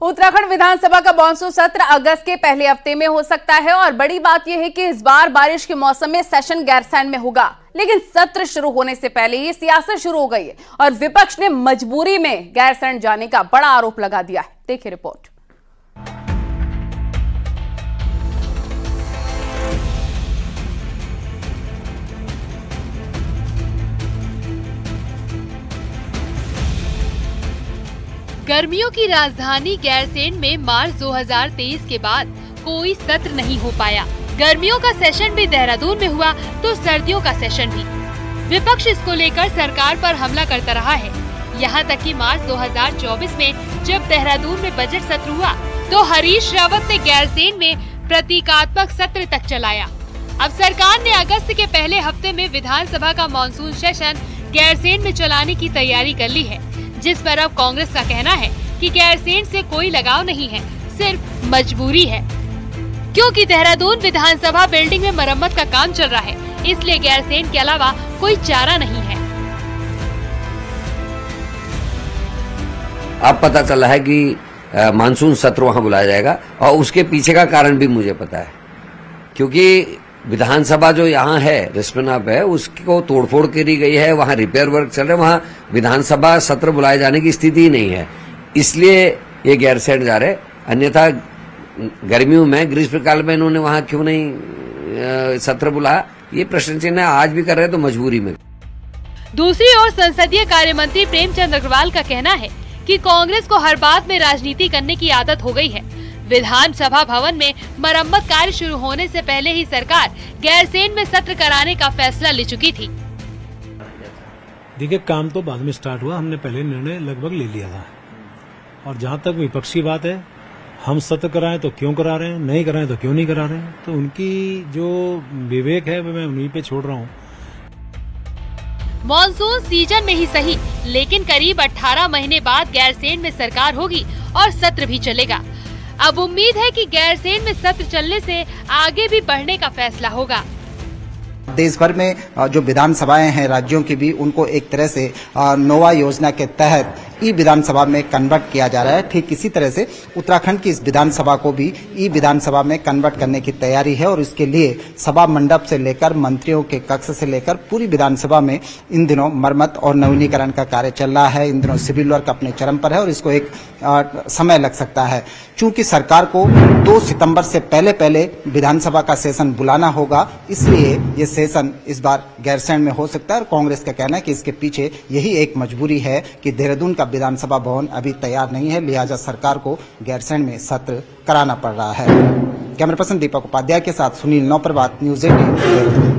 उत्तराखंड विधानसभा का मानसून सत्र अगस्त के पहले हफ्ते में हो सकता है और बड़ी बात यह है कि इस बार बारिश के मौसम में सेशन गैरसैंण में होगा। लेकिन सत्र शुरू होने से पहले ही सियासत शुरू हो गई है और विपक्ष ने मजबूरी में गैरसैंण जाने का बड़ा आरोप लगा दिया है। देखिए रिपोर्ट। गर्मियों की राजधानी गैरसैंण में मार्च 2023 के बाद कोई सत्र नहीं हो पाया। गर्मियों का सेशन भी देहरादून में हुआ तो सर्दियों का सेशन भी। विपक्ष इसको लेकर सरकार पर हमला करता रहा है। यहाँ तक कि मार्च 2024 में जब देहरादून में बजट सत्र हुआ तो हरीश रावत ने गैरसैंण में प्रतीकात्मक सत्र तक चलाया। अब सरकार ने अगस्त के पहले हफ्ते में विधानसभा का मानसून सेशन गैरसैंण में चलाने की तैयारी कर ली है, जिस पर अब कांग्रेस का कहना है कि गैरसैंण से कोई लगाव नहीं है, सिर्फ मजबूरी है। क्योंकि देहरादून विधानसभा बिल्डिंग में मरम्मत का काम चल रहा है, इसलिए गैरसैंण के अलावा कोई चारा नहीं है। अब पता चला है कि मानसून सत्र वहां बुलाया जाएगा और उसके पीछे का कारण भी मुझे पता है, क्योंकि विधानसभा जो यहाँ है रिस्पना पे उसको तोड़फोड़ करी गई है, वहाँ रिपेयर वर्क चल रहे हैं, वहाँ विधानसभा सत्र बुलाए जाने की स्थिति ही नहीं है, इसलिए ये गैरसैंण जा रहे। अन्यथा गर्मियों में ग्रीष्मकाल में इन्होंने वहाँ क्यों नहीं सत्र बुलाया, ये प्रश्न चिन्ह आज भी कर रहे हैं तो मजबूरी में। दूसरी ओर संसदीय कार्य मंत्री प्रेमचंद अग्रवाल का कहना है कि कांग्रेस को हर बात में राजनीति करने की आदत हो गई है। विधानसभा भवन में मरम्मत कार्य शुरू होने से पहले ही सरकार गैरसैंण में सत्र कराने का फैसला ले चुकी थी। देखिए, काम तो बाद में स्टार्ट हुआ, हमने पहले निर्णय लगभग ले लिया था। और जहां तक विपक्ष की बात है, हम सत्र कराएं तो क्यों करा रहे हैं, नहीं कराएं तो क्यों नहीं करा रहे हैं, तो उनकी जो विवेक है मैं उन्हीं पे छोड़ रहा हूँ। मॉनसून सीजन में ही सही, लेकिन करीब 18 महीने बाद गैरसैंण में सरकार होगी और सत्र भी चलेगा। अब उम्मीद है कि गैरसैंण में सत्र चलने से आगे भी बढ़ने का फैसला होगा। देश भर में जो विधानसभाएं हैं राज्यों की भी, उनको एक तरह से नोवा योजना के तहत ई विधानसभा में कन्वर्ट किया जा रहा है। ठीक इसी तरह से उत्तराखंड की इस विधानसभा को भी ई विधानसभा में कन्वर्ट करने की तैयारी है और इसके लिए सभा मंडप से लेकर मंत्रियों के कक्ष से लेकर पूरी विधानसभा में इन दिनों मरम्मत और नवीनीकरण का कार्य चल रहा है। इन दिनों सिविल वर्क अपने चरम पर है और इसको एक समय लग सकता है। चूंकि सरकार को 2 सितंबर से पहले विधानसभा का सेशन बुलाना होगा, इसलिए ये सेशन इस बार गैरसैंण में हो सकता है। और कांग्रेस का कहना है कि इसके पीछे यही एक मजबूरी है कि देहरादून का विधानसभा भवन अभी तैयार नहीं है, लिहाजा सरकार को गैरसैंण में सत्र कराना पड़ रहा है। कैमरा पर्सन दीपक उपाध्याय के साथ सुनील नौप्रभात, न्यूज़ 18।